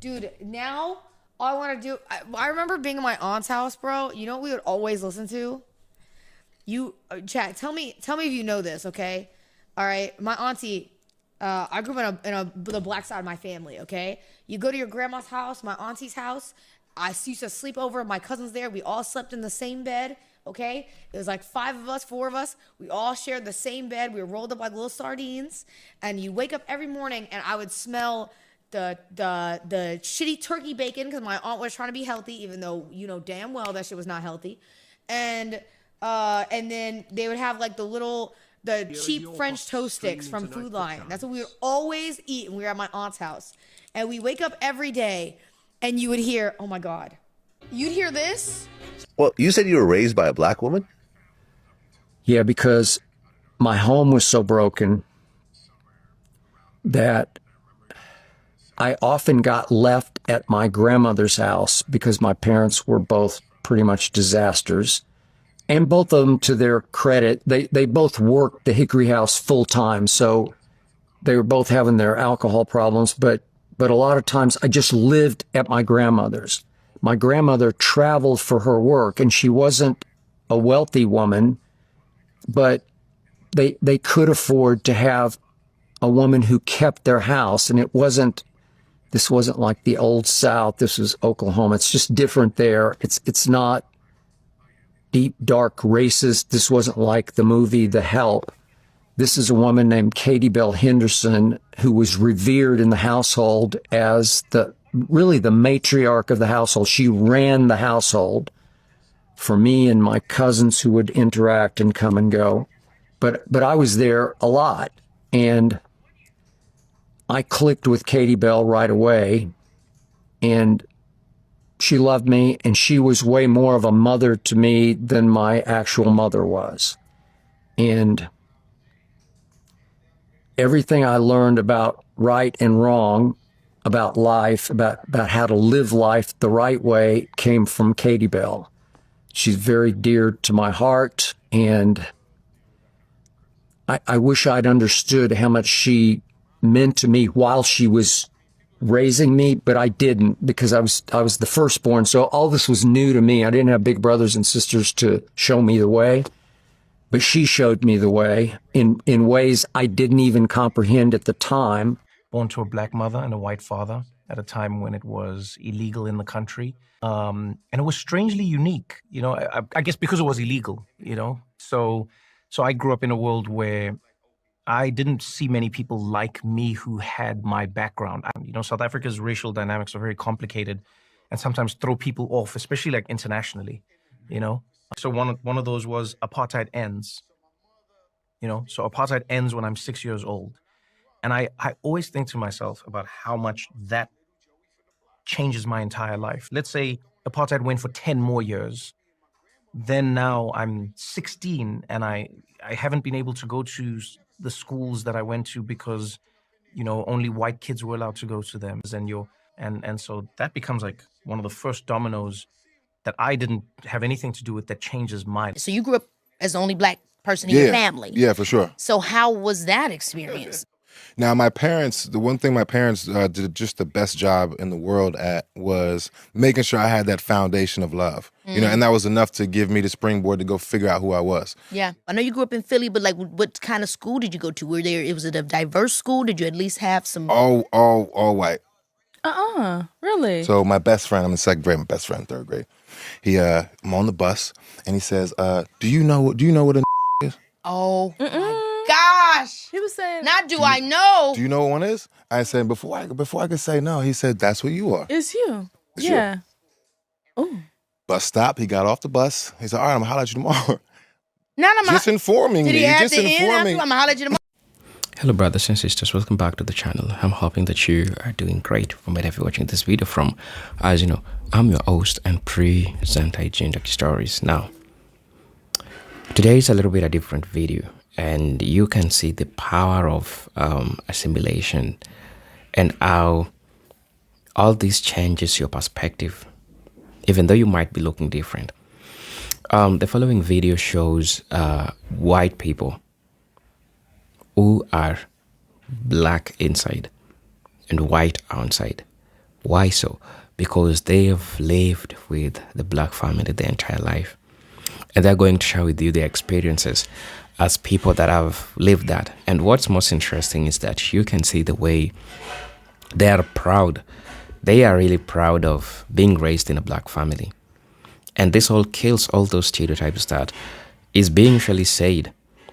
Dude, now all I want to do, I remember being in my aunt's house, bro. You know what we would always listen to? Chat, tell me if you know this, okay? All right, my auntie, I grew up in the black side of my family, okay? You go to your grandma's house, my auntie's house. I used to sleep over. My cousins there. We all slept in the same bed, okay? It was like 4 of us. We all shared the same bed. We were rolled up like little sardines. And you wake up every morning, and I would smell the shitty turkey bacon because my aunt was trying to be healthy, even though you know damn well that shit was not healthy. And then they would have like the cheap French toast sticks from Food Lion. That's what we would always eat when we were at my aunt's house. And we wake up every day and you would hear, oh my God, you'd hear this. Well, you said you were raised by a black woman? Yeah, because my home was so broken that I often got left at my grandmother's house because my parents were both pretty much disasters. And both of them, to their credit, they both worked the Hickory House full time. So they were both having their alcohol problems. But a lot of times I just lived at my grandmother's. My grandmother traveled for her work, and she wasn't a wealthy woman, but they could afford to have a woman who kept their house. And this wasn't like the old South. This was Oklahoma. It's just different there. It's not deep, dark, racist. This wasn't like the movie The Help. This is a woman named Katie Bell Henderson who was revered in the household as really the matriarch of the household. She ran the household for me and my cousins who would interact and come and go. But I was there a lot, and I clicked with Katie Bell right away, and she loved me, and she was way more of a mother to me than my actual mother was. And everything I learned about right and wrong, about life, about how to live life the right way came from Katie Bell. She's very dear to my heart, and I wish I'd understood how much she meant to me while she was raising me, but I didn't, because I was the firstborn. So all this was new to me. I didn't have big brothers and sisters to show me the way, but she showed me the way in ways I didn't even comprehend at the time. Born to a black mother and a white father at a time when it was illegal in the country. And it was strangely unique, you know, I guess because it was illegal, you know. So I grew up in a world where I didn't see many people like me who had my background. You know, South Africa's racial dynamics are very complicated and sometimes throw people off, especially like internationally, you know. So one of those was apartheid ends, you know. So apartheid ends when I'm 6 years old. And I always think to myself about how much that changes my entire life. Let's say apartheid went for 10 more years. Then now I'm 16 and I haven't been able to go to the schools that I went to because, you know, only white kids were allowed to go to them. And so that becomes like one of the first dominoes that I didn't have anything to do with that changes my life. So you grew up as the only black person in your family. Yeah, for sure. So how was that experience? Now, the one thing my parents did just the best job in the world at was making sure I had that foundation of love, you know, and that was enough to give me the springboard to go figure out who I was. Yeah. I know you grew up in Philly, but like what kind of school did you go to? Was it a diverse school? Did you at least have some? All white. Really? So my best friend, I'm in second grade, my best friend, third grade. I'm on the bus and he says, do you know what a is? Oh, my gosh. He was saying, I know. Do you know what one is? I said, before I could say no, he said, that's what you are. It's you. It's yeah. You. Oh. Bus stop, he got off the bus. He said, all right, I'm going to holler at you tomorrow. Just informing me. Just informing. I'm going to holler at you tomorrow. Hello brothers and sisters, welcome back to the channel. I'm hoping that you are doing great from wherever you're watching this video from. As you know, I'm your host and presenter Docu Stories. Now, today is a little bit a different video, and you can see the power of assimilation and how all this changes your perspective, even though you might be looking different. The following video shows white people who are black inside and white outside, Why so? Because they have lived with the black family their entire life. And they're going to share with you their experiences as people that have lived that. And what's most interesting is that you can see the way they are proud. They are really proud of being raised in a black family. And this all kills all those stereotypes that is being usually said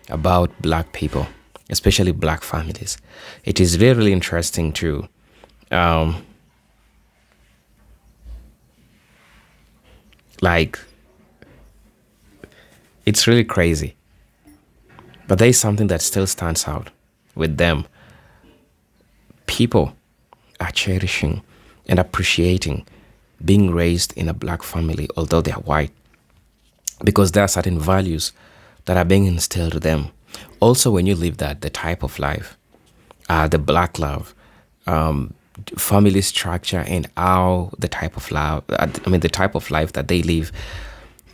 about black people, especially black families. It is really, really interesting to like, it's really crazy. But there is something that still stands out with them. People are cherishing and appreciating being raised in a black family, although they are white, because there are certain values that are being instilled to them. Also, when you live that, the type of life, the black love, family structure, and how the type of love, the type of life that they live,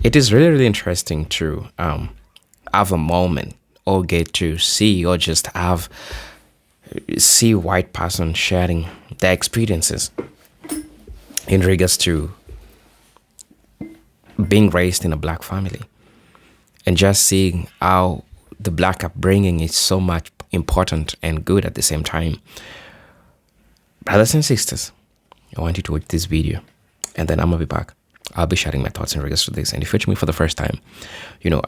it is really, really interesting to have a moment or get to see or just see white person sharing their experiences in regards to being raised in a black family, and just seeing how the black upbringing is so much important and good at the same time. Brothers and sisters, I want you to watch this video, and then I'm gonna be back. I'll be sharing my thoughts in regards to this. And if you're watching me for the first time,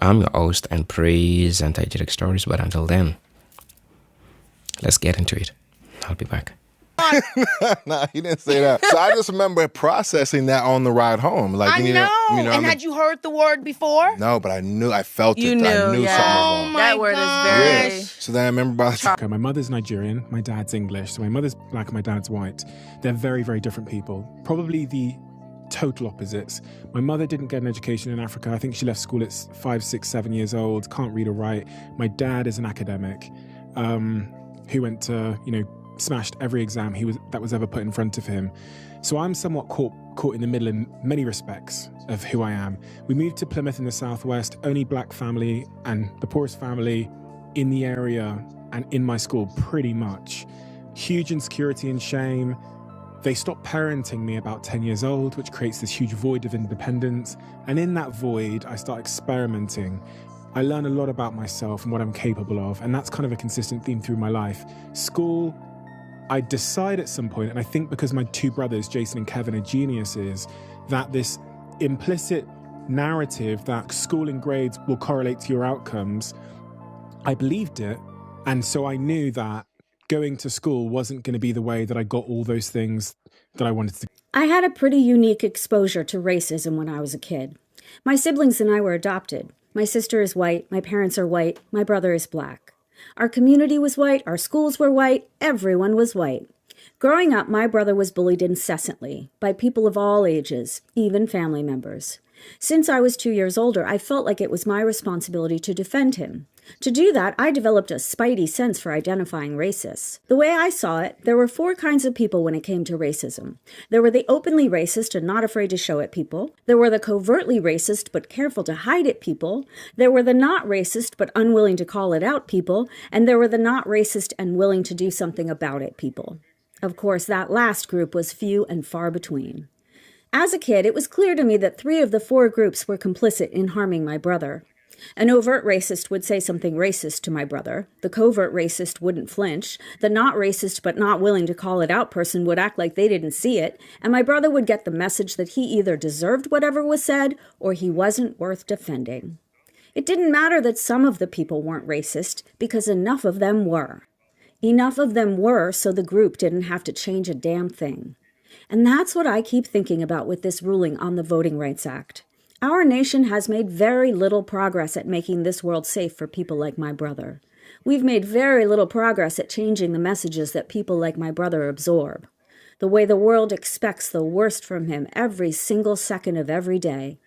I'm your host and presenter Ejidek Stories. But until then, let's get into it. I'll be back. Nah, he didn't say that. So I just remember processing that on the ride home. Like, I know. And had you heard the word before? No, but I felt You it. knew, I knew yeah. something Oh was wrong. my That word gosh. is very... So then I remember about Okay, my mother's Nigerian, my dad's English. So my mother's black and my dad's white. They're very, very different people. Probably the total opposites. My mother didn't get an education in Africa. I think she left school at 5, 6, 7 years old, can't read or write. My dad is an academic who went to, smashed every exam that was ever put in front of him. So I'm somewhat caught in the middle in many respects of who I am. We moved to Plymouth in the southwest, only black family and the poorest family in the area and in my school pretty much. Huge insecurity and shame. They stopped parenting me about 10 years old, which creates this huge void of independence. And in that void, I start experimenting. I learn a lot about myself and what I'm capable of, and that's kind of a consistent theme through my life. School, I decide at some point, and I think because my two brothers, Jason and Kevin, are geniuses, that this implicit narrative that school and grades will correlate to your outcomes, I believed it. And so I knew that going to school wasn't going to be the way that I got all those things that I wanted to. I had a pretty unique exposure to racism when I was a kid. My siblings and I were adopted. My sister is white, my parents are white, my brother is black. Our community was white, our schools were white, everyone was white. Growing up, my brother was bullied incessantly by people of all ages, even family members. Since I was 2 years older, I felt like it was my responsibility to defend him. To do that, I developed a spidey sense for identifying racists. The way I saw it, there were 4 kinds of people when it came to racism. There were the openly racist and not afraid to show it people. There were the covertly racist but careful to hide it people. There were the not racist but unwilling to call it out people. And there were the not racist and willing to do something about it people. Of course, that last group was few and far between. As a kid, it was clear to me that 3 of the 4 groups were complicit in harming my brother. An overt racist would say something racist to my brother. The covert racist wouldn't flinch. The not racist but not willing to call it out person would act like they didn't see it. And my brother would get the message that he either deserved whatever was said or he wasn't worth defending. It didn't matter that some of the people weren't racist because enough of them were. Enough of them were so the group didn't have to change a damn thing. And that's what I keep thinking about with this ruling on the Voting Rights Act. Our nation has made very little progress at making this world safe for people like my brother. We've made very little progress at changing the messages that people like my brother absorb. The way the world expects the worst from him every single second of every day.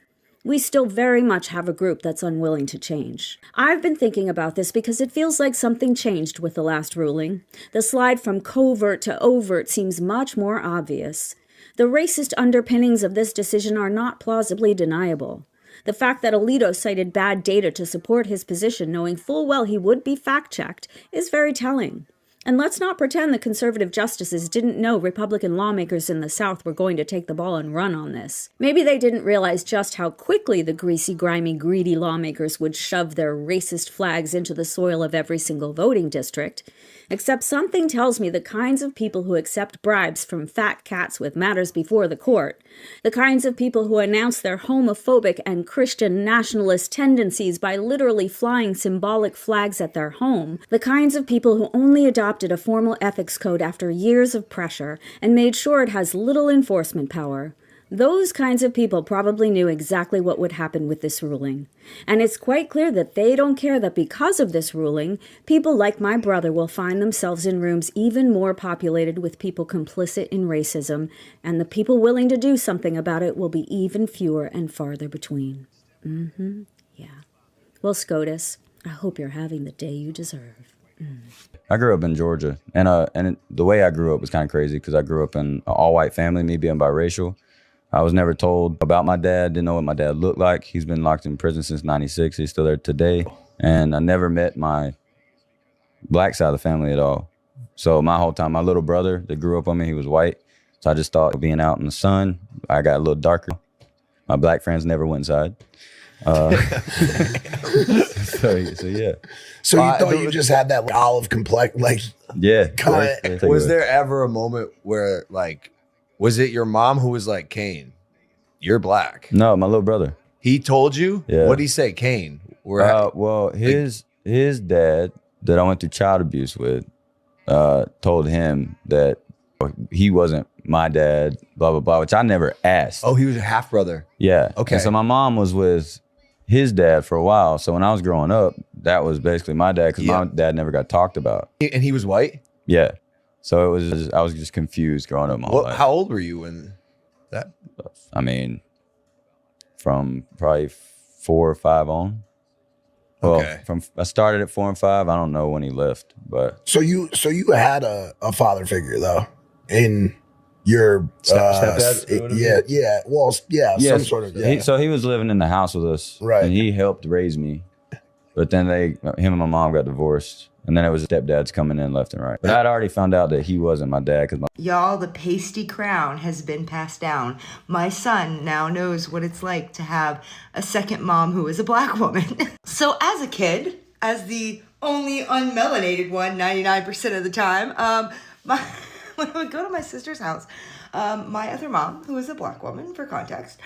We still very much have a group that's unwilling to change. I've been thinking about this because it feels like something changed with the last ruling. The slide from covert to overt seems much more obvious. The racist underpinnings of this decision are not plausibly deniable. The fact that Alito cited bad data to support his position, knowing full well he would be fact-checked, is very telling. And let's not pretend the conservative justices didn't know Republican lawmakers in the South were going to take the ball and run on this. Maybe they didn't realize just how quickly the greasy, grimy, greedy lawmakers would shove their racist flags into the soil of every single voting district. Except something tells me the kinds of people who accept bribes from fat cats with matters before the court, the kinds of people who announce their homophobic and Christian nationalist tendencies by literally flying symbolic flags at their home, the kinds of people who only adopted a formal ethics code after years of pressure and made sure it has little enforcement power. Those kinds of people probably knew exactly what would happen with this ruling. And it's quite clear that they don't care that because of this ruling, people like my brother will find themselves in rooms even more populated with people complicit in racism, and the people willing to do something about it will be even fewer and farther between. Yeah. Well, SCOTUS, I hope you're having the day you deserve. I grew up in Georgia, and the way I grew up was kind of crazy because I grew up in an all-white family, me being biracial. I was never told about my dad, didn't know what my dad looked like. He's been locked in prison since '96. He's still there today. And I never met my black side of the family at all. So my whole time, my little brother that grew up on me, he was white. So I just thought being out in the sun, I got a little darker. My black friends never went inside. So yeah. So you thought you just had that olive complex, like, yeah. Was there ever a moment where, like, was it your mom who was like, Kane, you're black? No, my little brother. He told you? Yeah. What did he say, Kane? Well, his dad that I went through child abuse with told him that he wasn't my dad, blah, blah, blah, which I never asked. Oh, he was a half brother. Yeah. Okay. And so my mom was with his dad for a while. So when I was growing up, that was basically my dad because my dad never got talked about. And he was white? Yeah. So I was just confused growing up my whole life. How old were you when that? I mean, from probably 4 or 5 on. Well, Okay. I started at 4 and 5. I don't know when he left, but So you had a father figure though in your stepdad? yeah. Well, yeah, some sort of So he was living in the house with us, Right. And he helped raise me. But then him and my mom got divorced, and then it was stepdads coming in left and right. But I'd already found out that he wasn't my dad because Y'all, the pasty crown has been passed down. My son now knows what it's like to have a second mom who is a black woman. So as a kid, as the only unmelanated one 99% of the time, when I would go to my sister's house, my other mom, who is a black woman for context,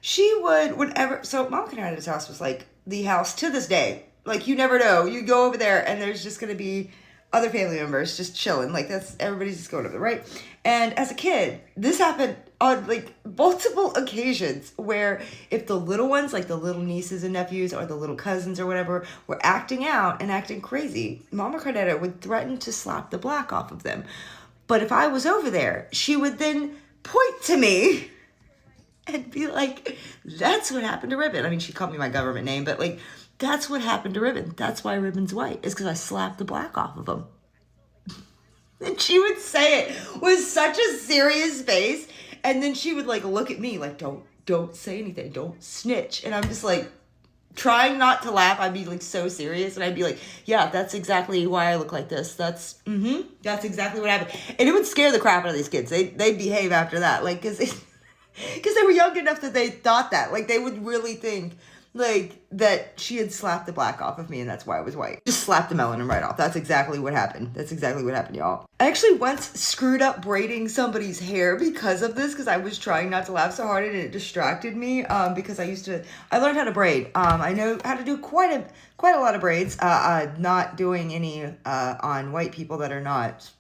she would, so Mom Canada's house was like the house to this day. Like, you never know. You go over there and there's just going to be other family members just chilling. Like, everybody's just going over there, right? And as a kid, this happened on like multiple occasions where if the little ones, like the little nieces and nephews or the little cousins or whatever, were acting out and acting crazy, Mama Carnetta would threaten to slap the black off of them. But if I was over there, she would then point to me and be like, that's what happened to Ribbon. I mean, she called me my government name, but like, that's what happened to Ribbon. That's why Ribbon's white, is because I slapped the black off of him. And she would say it with such a serious face. And then she would like look at me like, don't say anything. Don't snitch. And I'm just like trying not to laugh. I'd be like so serious. And I'd be like, yeah, that's exactly why I look like this. That's exactly what happened. And it would scare the crap out of these kids. They'd behave after that. Like, because they were young enough that they thought that. Like, they would really think like that she had slapped the black off of me and that's why I was white. Just slapped the melanin right off. That's exactly what happened. That's exactly what happened, y'all. I actually once screwed up braiding somebody's hair because of this, because I was trying not to laugh so hard and it distracted me, because I learned how to braid. I know how to do quite a lot of braids, not doing any on white people that are not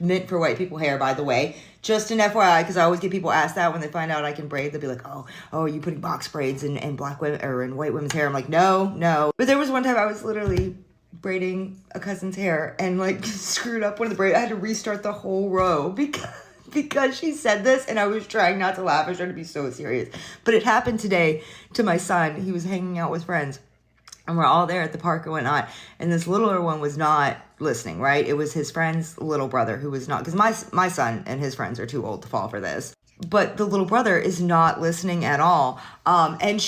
meant for white people hair, by the way. Just an FYI, because I always get people ask that when they find out I can braid. They'll be like, oh, are you putting box braids in black women or in white women's hair? I'm like, no. But there was one time I was literally braiding a cousin's hair and like screwed up one of the braids. I had to restart the whole row because she said this, and I was trying not to laugh. I was trying to be so serious. But it happened today to my son. He was hanging out with friends. And we're all there at the park and whatnot. And this littler one was not listening, right? It was his friend's little brother who was not, because my son and his friends are too old to fall for this. But the little brother is not listening at all. And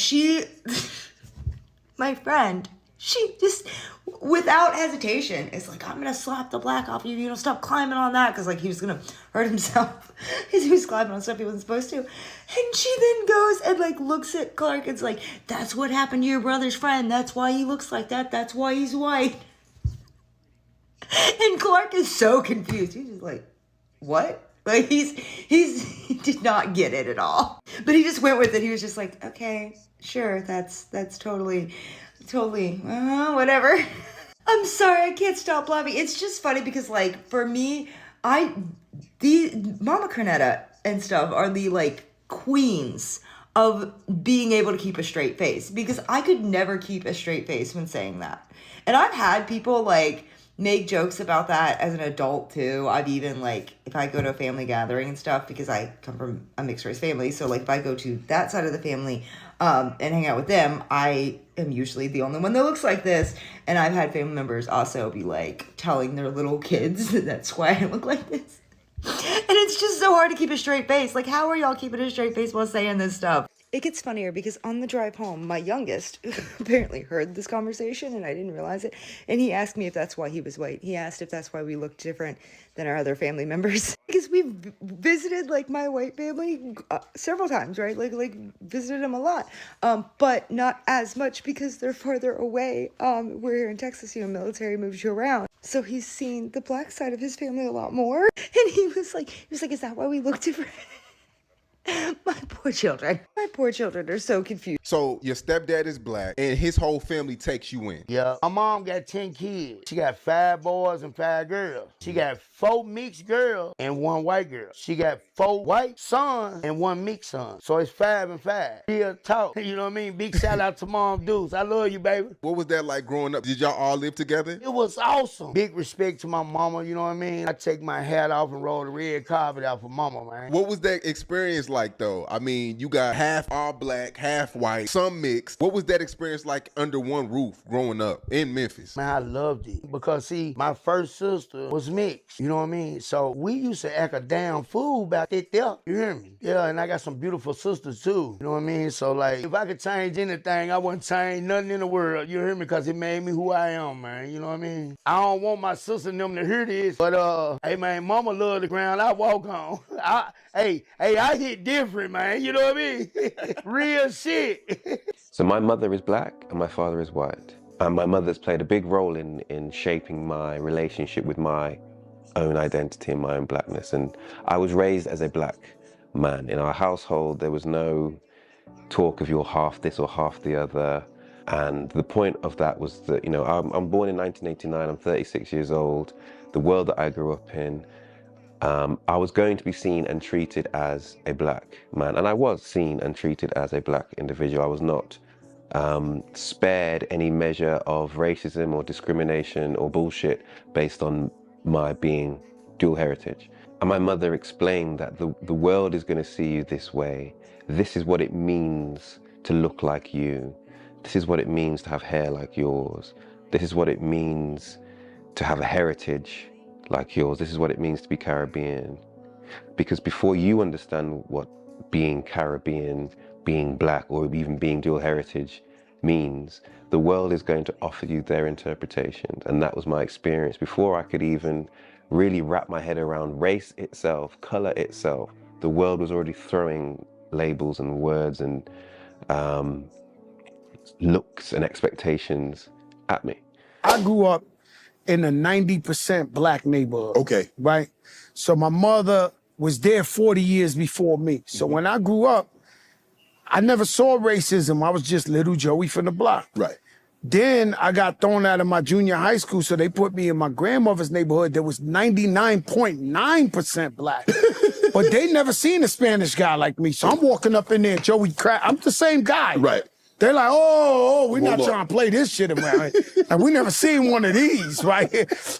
my friend She just, without hesitation, is like, I'm gonna slap the black off you. You don't stop climbing on that, because like he was gonna hurt himself because he was climbing on stuff he wasn't supposed to. And she then goes and like looks at Clark and's like, that's what happened to your brother's friend. That's why he looks like that. That's why he's white. And Clark is so confused. He's just like, what? Like he did not get it at all. But he just went with it. He was just like, okay, sure, that's totally, whatever. I'm sorry, I can't stop laughing. It's just funny because like for me, the Mama Cornetta and stuff are the like queens of being able to keep a straight face, because I could never keep a straight face when saying that. And I've had people like make jokes about that as an adult too. I've even like, if I go to a family gathering and stuff, because I come from a mixed race family, so like if I go to that side of the family and hang out with them, I am usually the only one that looks like this. And I've had family members also be like telling their little kids that that's why I look like this. And it's just so hard to keep a straight face. Like, how are y'all keeping a straight face while saying this stuff? It gets funnier because on the drive home, my youngest apparently heard this conversation and I didn't realize it. And he asked me if that's why he was white. He asked if that's why we looked different than our other family members. Because we've visited like my white family several times, right? Like visited them a lot, but not as much because they're farther away. We're here in Texas, you know, military moves you around. So he's seen the black side of his family a lot more. And he was like, is that why we look different? My poor children. My poor children are so confused. So your stepdad is black and his whole family takes you in. Yeah. My mom got 10 kids. She got 5 boys and 5 girls. She got 4 mixed girls and 1 white girl. She got 4 white sons and 1 mixed son. So it's 5 and 5. Real talk. You know what I mean? Big shout out to Mom Deuce. I love you, baby. What was that like growing up? Did y'all all live together? It was awesome. Big respect to my mama, you know what I mean? I take my hat off and roll the red carpet out for mama, man. What was that experience like though? I mean, you got half all black, half white, some mixed. What was that experience like under one roof growing up in Memphis? Man, I loved it because see, my first sister was mixed, you know what I mean? So we used to act a damn fool back there, you hear me? Yeah, and I got some beautiful sisters too, you know what I mean? So like, if I could change anything, I wouldn't change nothing in the world, you hear me? Because it made me who I am, man, you know what I mean? I don't want my sister and them to hear this, but hey man, mama love the ground I walk on. I hit different, man, you know what I mean? Real shit. So my mother is black and my father is white. And my mother's played a big role in shaping my relationship with my own identity and my own blackness. And I was raised as a black man. In our household, there was no talk of you're half this or half the other. And the point of that was that, you know, I'm born in 1989, I'm 36 years old. The world that I grew up in, I was going to be seen and treated as a black man. And I was seen and treated as a black individual. I was not spared any measure of racism or discrimination or bullshit based on my being dual heritage. And my mother explained that the world is going to see you this way. This is what it means to look like you. This is what it means to have hair like yours. This is what it means to have a heritage like yours. This is what it means to be Caribbean. Because before you understand what being Caribbean, being black, or even being dual heritage means, the world is going to offer you their interpretations. And that was my experience. Before I could even really wrap my head around race itself, color itself, the world was already throwing labels and words and looks and expectations at me. I grew up in a 90% black neighborhood. Okay. Right? So my mother was there 40 years before me. So when I grew up, I never saw racism. I was just little Joey from the block. Right. Then I got thrown out of my junior high school, so they put me in my grandmother's neighborhood that was 99.9% black. But they never seen a Spanish guy like me. So I'm walking up in there, Joey Crack. I'm the same guy. Right. They're like, we're not trying to play this shit around. And we never seen one of these, right?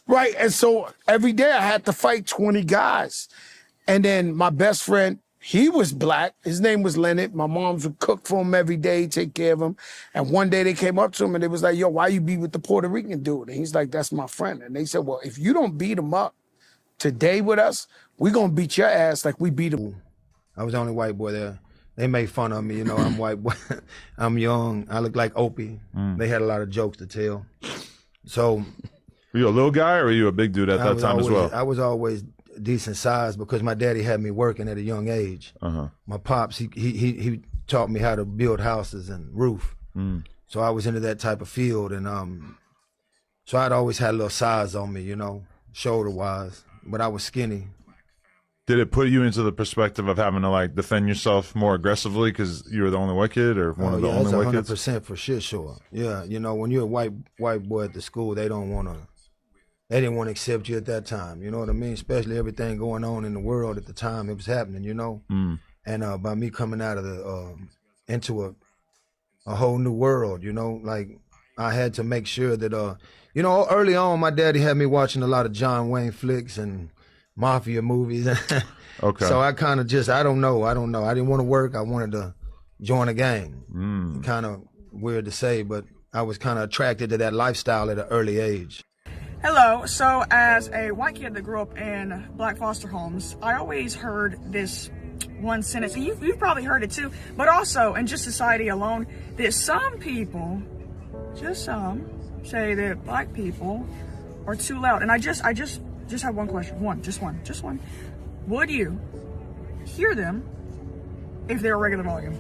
Right. And so every day I had to fight 20 guys. And then my best friend, he was black. His name was Leonard. My moms would cook for him every day, take care of him. And one day they came up to him and they was like, yo, why you be with the Puerto Rican dude? And he's like, that's my friend. And they said, well, if you don't beat him up today with us, we're going to beat your ass like we beat him. I was the only white boy there. they made fun of me. You know, I'm white, I'm young, I look like Opie. They had a lot of jokes to tell. So, were you a little guy or were you a big dude at that time as well? I was always decent size because my daddy had me working at a young age. My pops, he taught me how to build houses and roof. So I was into that type of field, and so I'd always had a little size on me, you know, shoulder wise, but I was skinny. Did it put you into the perspective of having to like defend yourself more aggressively because you were the only white kid or one of the only white kids? 100% for sure. Yeah, you know, when you're a white boy at the school, they didn't want to accept you at that time. You know what I mean? Especially everything going on in the world at the time it was happening. You know, and by me coming out of the into a whole new world, you know, like I had to make sure that you know, early on my daddy had me watching a lot of John Wayne flicks and mafia movies. Okay. So I kind of just, I don't know. I didn't want to work. I wanted to join a gang. Kind of weird to say, but I was kind of attracted to that lifestyle at an early age. Hello. So as a white kid that grew up in black foster homes, I always heard this one sentence, and you've probably heard it too, but also in just society alone, that some people, just some, say that black people are too loud. And I just have one question. Just one. Would you hear them if they're a regular volume?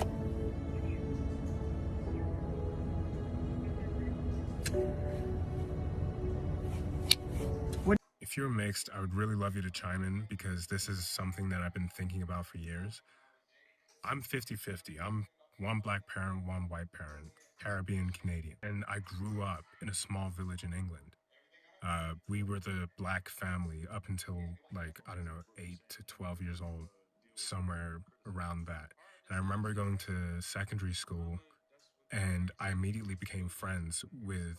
If you're mixed, I would really love you to chime in because this is something that I've been thinking about for years. I'm 50-50. I'm one black parent, one white parent, Caribbean, Canadian. And I grew up in a small village in England. We were the black family up until like, I don't know, 8 to 12 years old, somewhere around that. And I remember going to secondary school and I immediately became friends with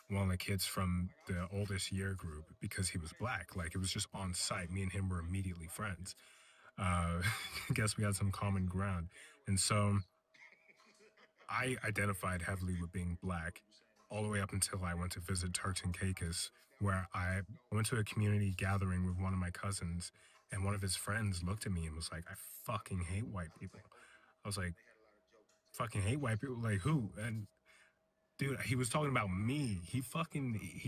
one of the kids from the oldest year group because he was black. Like it was just on site. Me and him were immediately friends. I guess we had some common ground. And so I identified heavily with being black all the way up until I went to visit Turks and Caicos, where I went to a community gathering with one of my cousins, and one of his friends looked at me and was like, I fucking hate white people. I was like, fucking hate white people? Like who? And dude, he was talking about me. He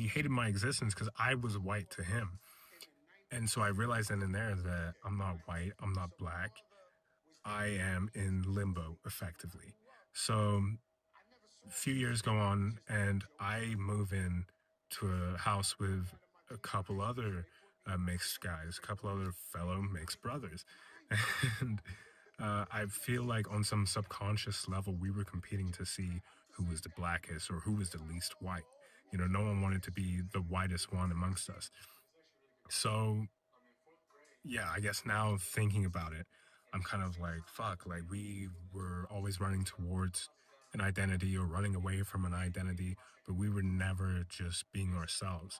hated my existence because I was white to him. And so I realized then and there that I'm not white, I'm not black. I am in limbo effectively. So a few years go on and I move in to a house with a couple other mixed guys, a couple other fellow mixed brothers. And I feel like on some subconscious level, we were competing to see who was the blackest or who was the least white. You know, no one wanted to be the whitest one amongst us. So, yeah, I guess now thinking about it, I'm kind of like, fuck, like we were always running towards an identity or running away from an identity, but we were never just being ourselves.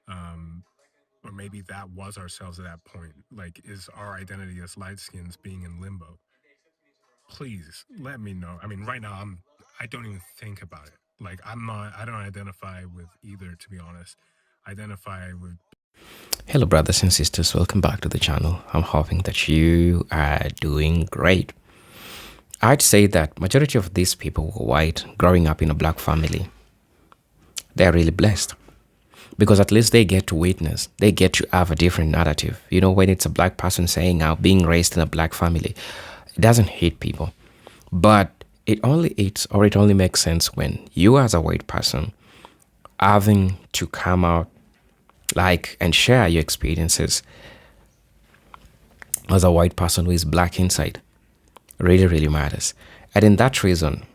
Or maybe that was ourselves at that point. Like, is our identity as light skins being in limbo? Please let me know. I mean, right now I don't even think about it. Like I don't identify with either, to be honest. I identify with. Hello brothers and sisters, welcome back to the channel. I'm hoping that you are doing great. I'd say that majority of these people were white, growing up in a black family. They're really blessed because at least they get to witness, they get to have a different narrative. You know, when it's a black person saying out being raised in a black family, it doesn't hit people, but it only makes sense when you as a white person having to come out like and share your experiences as a white person who is black inside really matters. And in that reason,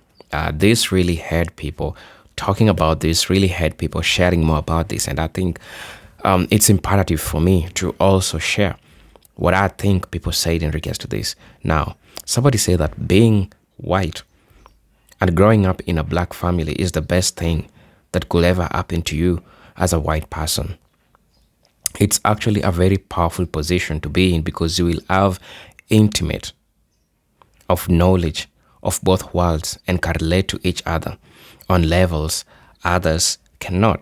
this really had people talking about this, really had people sharing more about this. And I think it's imperative for me to also share what I think people said in regards to this. Now, somebody said that being white and growing up in a black family is the best thing that could ever happen to you as a white person. It's actually a very powerful position to be in because you will have intimate of knowledge of both worlds and can relate to each other on levels others cannot.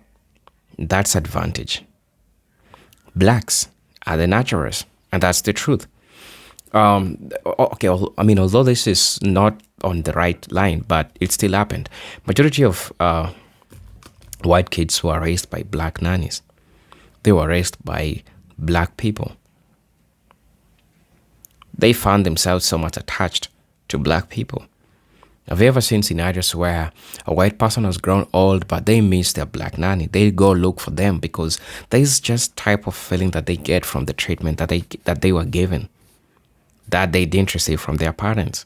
That's advantage. Blacks are the naturals, and that's the truth. Okay, I mean, although this is not on the right line, but it still happened. Majority of white kids who are raised by black nannies, they were raised by black people. They found themselves so much attached to black people. Have you ever seen scenarios where a white person has grown old, but they miss their black nanny? They go look for them because there's just type of feeling that they get from the treatment that they were given, that they didn't receive from their parents.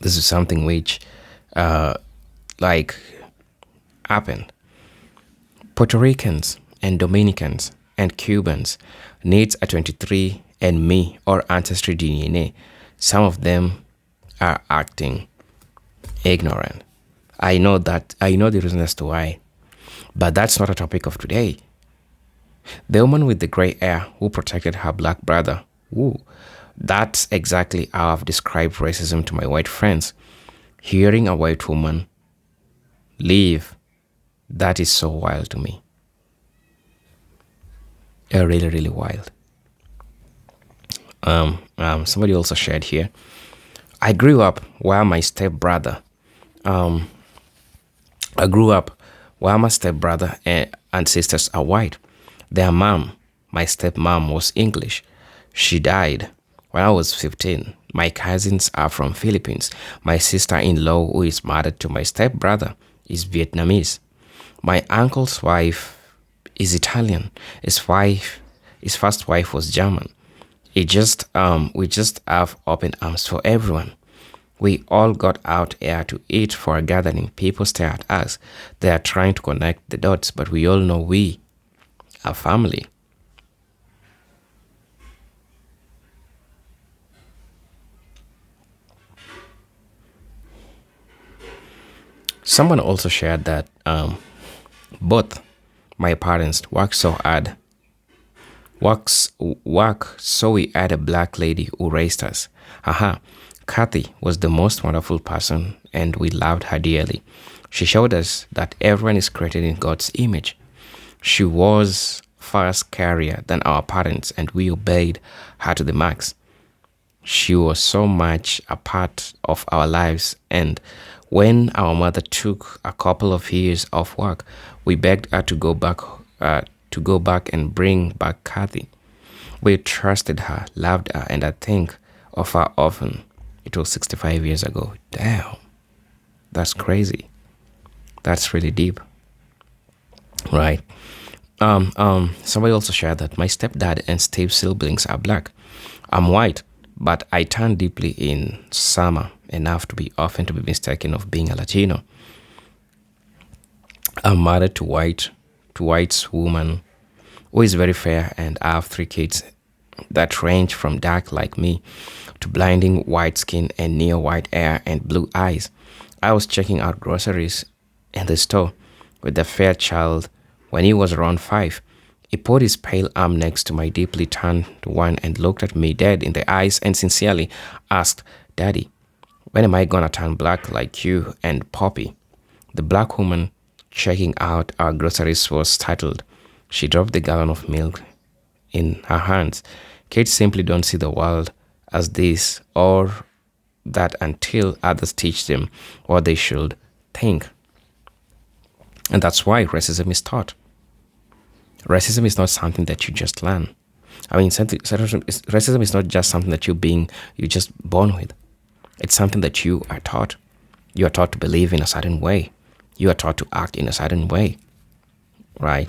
This is something which, like, happened. Puerto Ricans and Dominicans and Cubans needs a 23andMe or Ancestry DNA. Some of them are acting ignorant. I know the reason as to why, but that's not a topic of today. The woman with the gray hair who protected her black brother. Ooh, that's exactly how I've described racism to my white friends. Hearing a white woman leave, that is so wild to me. Really, really wild. Somebody also shared here. I grew up while my stepbrother and sisters are white. Their mom, my stepmom, was English. She died when I was 15. My cousins are from Philippines. My sister-in-law, who is married to my stepbrother, is Vietnamese. My uncle's wife is Italian. His first wife was German. We just have open arms for everyone. We all got out here to eat for a gathering. People stare at us. They are trying to connect the dots, but we all know we are family. Someone also shared that both my parents work so hard. So we had a black lady who raised us. Kathy was the most wonderful person and we loved her dearly. She showed us that everyone is created in God's image. She was far scarier than our parents and we obeyed her to the max. She was so much a part of our lives, and when our mother took a couple of years off work, we begged her to go back and bring back Kathy. We trusted her, loved her, and I think of her often. It was 65 years ago. Damn. That's crazy. That's really deep. Right. Somebody also shared that my stepdad and Steve's siblings are black. I'm white, but I tan deeply in summer enough to be often to be mistaken of being a Latino. I'm married to white woman who is very fair, and I have 3 kids that range from dark like me to blinding white skin and near white hair and blue eyes. I was checking out groceries in the store with the fair child when he was around 5. He put his pale arm next to my deeply tanned one and looked at me dead in the eyes and sincerely asked, "Daddy, when am I gonna turn black like you and Poppy?" The black woman checking out our groceries was startled. She dropped the gallon of milk in her hands. Kids simply don't see the world as this or that until others teach them what they should think. And that's why racism is taught. Racism is not something that you just learn. I mean, racism is not just something that you're just born with. It's something that you are taught. You are taught to believe in a certain way. You are taught to act in a certain way, right?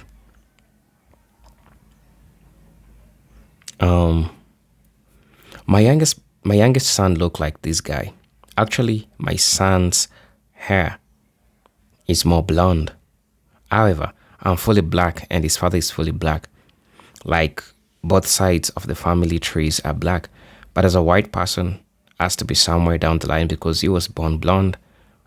My youngest son looked like this guy. Actually, my son's hair is more blonde. However, I'm fully black and his father is fully black. Like, both sides of the family trees are black. But as a white person, has to be somewhere down the line because he was born blonde,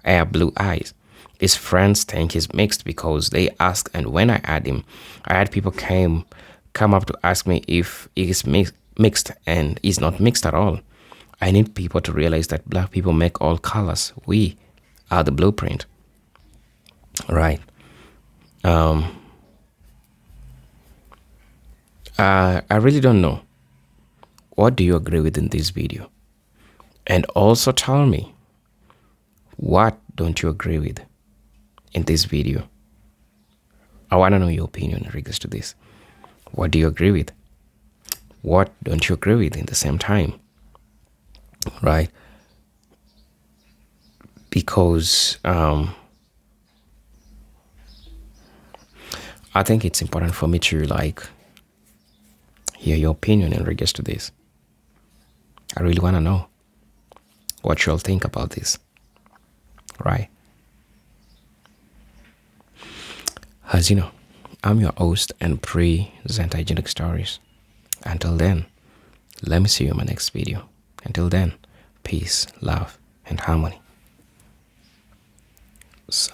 hair, blue eyes. His friends think he's mixed because they ask, and when I had people come up to ask me if he's mixed, and he's not mixed at all. I need people to realize that black people make all colors. We are the blueprint. Right. I really don't know what do you agree with in this video? And also tell me, what don't you agree with in this video? I want to know your opinion in regards to this. What do you agree with? What don't you agree with in the same time? Right? Because I think it's important for me to hear your opinion in regards to this. I really want to know what you all think about this. Right? As you know, I'm your host and presenter Hygienic Stories. Until then, let me see you in my next video. Until then, peace, love, and harmony. So